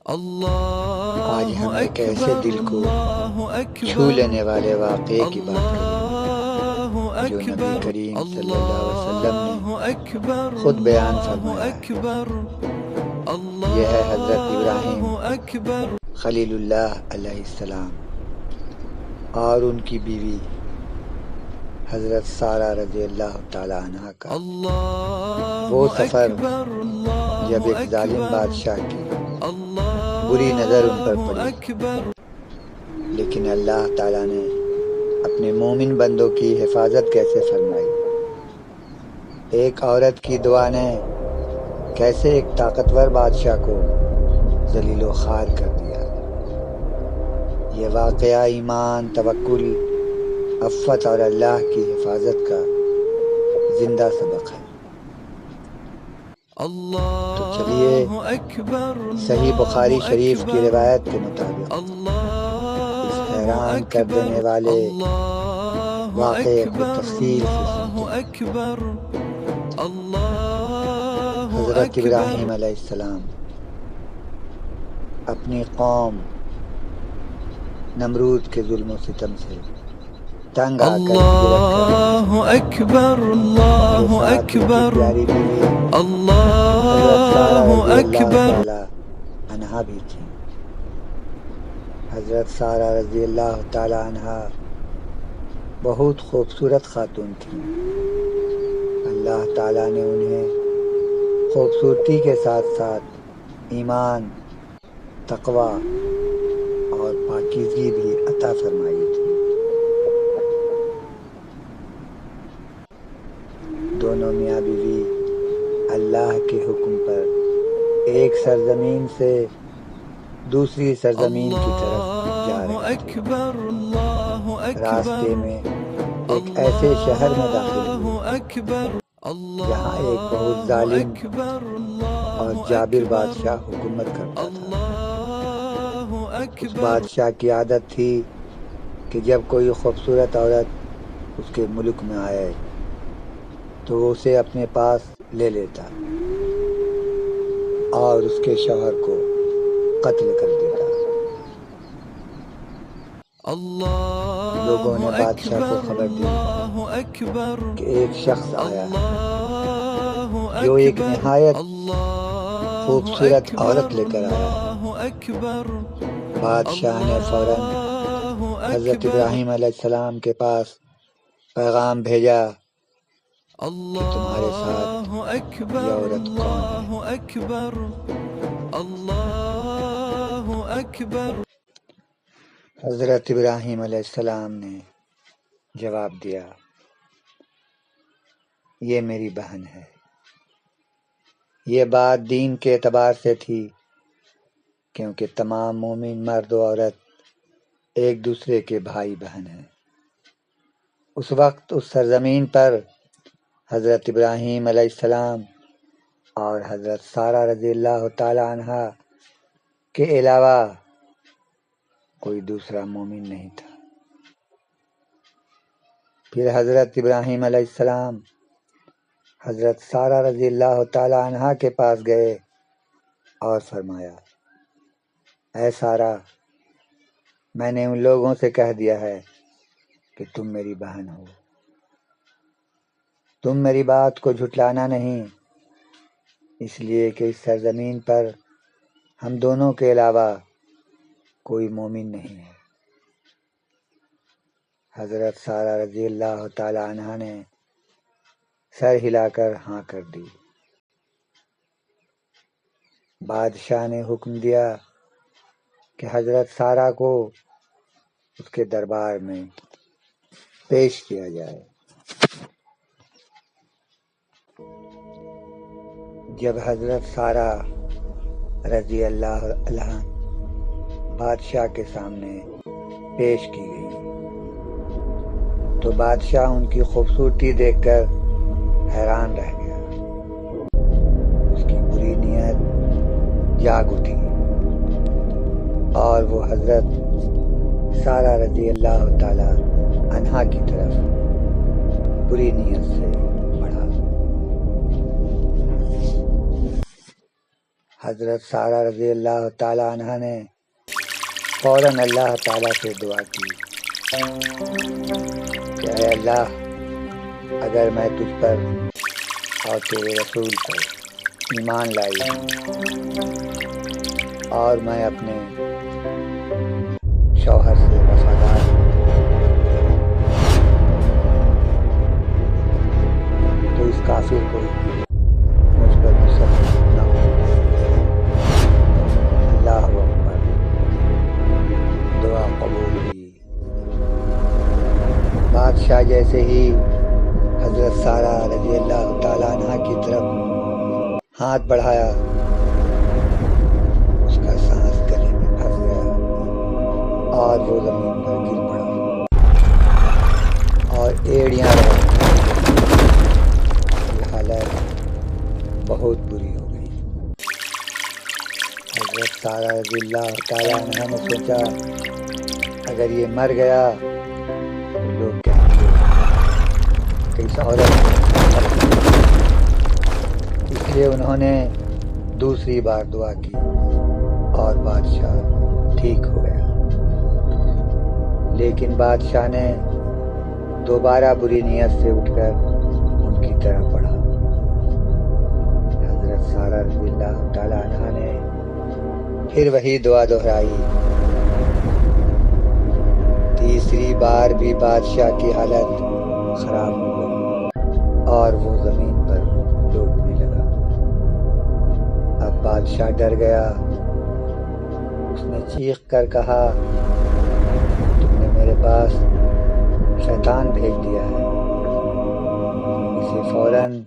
آج ہم ایک ایسے دل کو چھو لینے والے واقعے کی بات کریں جو نبی کریم صلی اللہ علیہ وسلم نے خود بیان فرمایا ہے۔ یہ ہے حضرت ابراہیم خلیل اللہ علیہ السلام اور ان کی بیوی حضرت سارہ رضی اللہ تعالی عنہا کا وہ سفر جب ایک ظالم بادشاہ کی بری نظر ان پر پڑی، لیکن اللہ تعالیٰ نے اپنے مومن بندوں کی حفاظت کیسے فرمائی۔ ایک عورت کی دعا نے کیسے ایک طاقتور بادشاہ کو ذلیل و خوار کر دیا۔ یہ واقعہ ایمان، توکل، عفت اور اللہ کی حفاظت کا زندہ سبق ہے۔ تو چلیے صحیح بخاری شریف کی روایت کے مطابق اس حیران کر دینے والے واقعے کو تفصیل سے سنتے ہیں۔ حضرت ابراہیم علیہ السلام اپنی قوم نمرود کے ظلم و ستم سے تنگ آ کر اللہ اکبر، اللہ اکبر، اللہ اکبر عنہا بھی تھی۔ حضرت سارہ رضی اللہ تعالی عنہا بہت خوبصورت خاتون تھیں۔ اللہ تعالیٰ نے انہیں خوبصورتی کے ساتھ ساتھ ایمان، تقوی اور پاکیزگی بھی عطا فرمائی تھی۔ دونوں میاں بیوی اللہ کے حکم پر ایک سرزمین سے دوسری سرزمین کی طرف جا رہے تھے۔ راستے میں ایک ایسے شہر میں داخل ہوئے جہاں ایک بہت ظالم اور جابر بادشاہ حکومت کرتا تھا۔ اس بادشاہ کی عادت تھی کہ جب کوئی خوبصورت عورت اس کے ملک میں آئے تو وہ اسے اپنے پاس لے لیتا اور اس کے شوہر کو قتل کر دیتا۔ لوگوں نے بادشاہ کو خبر دی کہ ایک شخص آیا ہے جو ایک نہایت خوبصورت عورت لے کر آیا ہے۔ بادشاہ نے فوراً حضرت ابراہیم علیہ السلام کے پاس پیغام بھیجا کہ تمہارے ساتھ یہ عورت کون ہے؟ حضرت ابراہیم علیہ السلام نے جواب دیا، یہ میری بہن ہے۔ یہ بات دین کے اعتبار سے تھی، کیونکہ تمام مومن مرد و عورت ایک دوسرے کے بھائی بہن ہیں۔ اس وقت اس سرزمین پر حضرت ابراہیم علیہ السلام اور حضرت سارہ رضی اللہ تعالی عنہا کے علاوہ کوئی دوسرا مومن نہیں تھا۔ پھر حضرت ابراہیم علیہ السلام حضرت سارہ رضی اللہ تعالی عنہا کے پاس گئے اور فرمایا، اے سارہ، میں نے ان لوگوں سے کہہ دیا ہے کہ تم میری بہن ہو۔ تم میری بات کو جھٹلانا نہیں، اس لیے کہ اس سرزمین پر ہم دونوں کے علاوہ کوئی مومن نہیں ہے۔ حضرت سارہ رضی اللہ تعالی عنہا نے سر ہلا کر ہاں کر دی۔ بادشاہ نے حکم دیا کہ حضرت سارہ کو اس کے دربار میں پیش کیا جائے۔ جب حضرت سارہ رضی اللہ عنہا بادشاہ کے سامنے پیش کی گئی تو بادشاہ ان کی خوبصورتی دیکھ کر حیران رہ گیا۔ اس کی بری نیت جاگ اٹھی اور وہ حضرت سارہ رضی اللہ تعالی عنہا کی طرف بری نیت سے بڑھا۔ حضرت سارہ رضی اللہ تعالیٰ عنہ نے فوراً اللہ تعالیٰ سے دعا کی کہ اے اللہ، اگر میں تجھ پر اور تیرے رسول پر ایمان لائی ہوں اور میں اپنے شوہر سے وفادار ہوں تو اس کافر کو مجھ پر مسلط نہ ہو۔ اللہ اکبر، دعا قبول ہوئی۔ بادشاہ جیسے ہی حضرت سارہ رضی اللہ تعالیٰ عنہ کی طرف ہاتھ بڑھایا، اس کا سانس گلے میں پھنس گیا اور وہ زمین پر گر پڑا اور ایڑیاں رہ گئیں۔ حالت بہت بری ہو گئی۔ حضرت سارہ رضی اللہ تعالیٰ عنہ نے سوچا اگر یہ مر گیا تو لوگ کہیں گے کہ اس عورت اس لیے انہوں نے دوسری بار دعا کی اور بادشاہ ٹھیک ہو گیا۔ لیکن بادشاہ نے دوبارہ بری نیت سے اٹھ کر ان کی طرف بڑھا۔ حضرت سارہ رضی اللہ تعالیٰ عنہ نے پھر وہی دعا دہرائی۔ تیسری بار بھی بادشاہ کی حالت خراب ہو گئی اور وہ زمین پر لوٹنے لگا۔ اب بادشاہ ڈر گیا۔ اس نے چیخ کر کہا، تم نے میرے پاس شیطان بھیج دیا ہے، اسے فوراً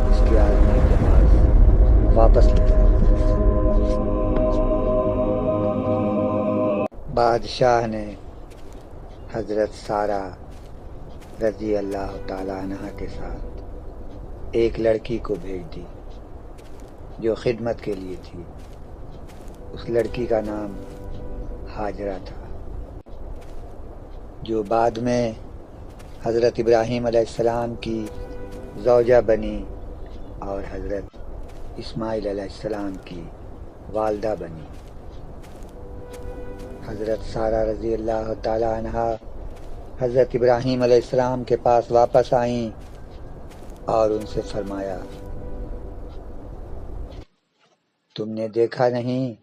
اس کے آدمی کے پاس واپس لے جاؤ۔ بادشاہ نے حضرت سارہ رضی اللہ تعالیٰ عنہ کے ساتھ ایک لڑکی کو بھیج دی جو خدمت کے لیے تھی۔ اس لڑکی کا نام ہاجرہ تھا، جو بعد میں حضرت ابراہیم علیہ السلام کی زوجہ بنی اور حضرت اسماعیل علیہ السلام کی والدہ بنی۔ حضرت سارہ رضی اللہ تعالیٰ عنہ حضرت ابراہیم علیہ السلام کے پاس واپس آئیں اور ان سے فرمایا، تم نے دیکھا نہیں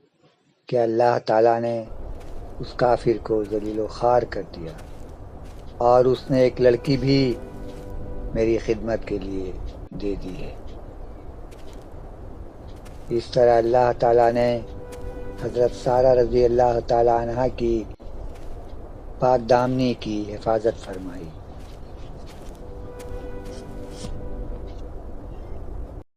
کہ اللہ تعالیٰ نے اس کافر کو ذلیل و خوار کر دیا اور اس نے ایک لڑکی بھی میری خدمت کے لیے دے دی ہے۔ اس طرح اللہ تعالیٰ نے حضرت سارہ رضی اللہ تعالیٰ عنہ کی پاک دامنی کی حفاظت فرمائی۔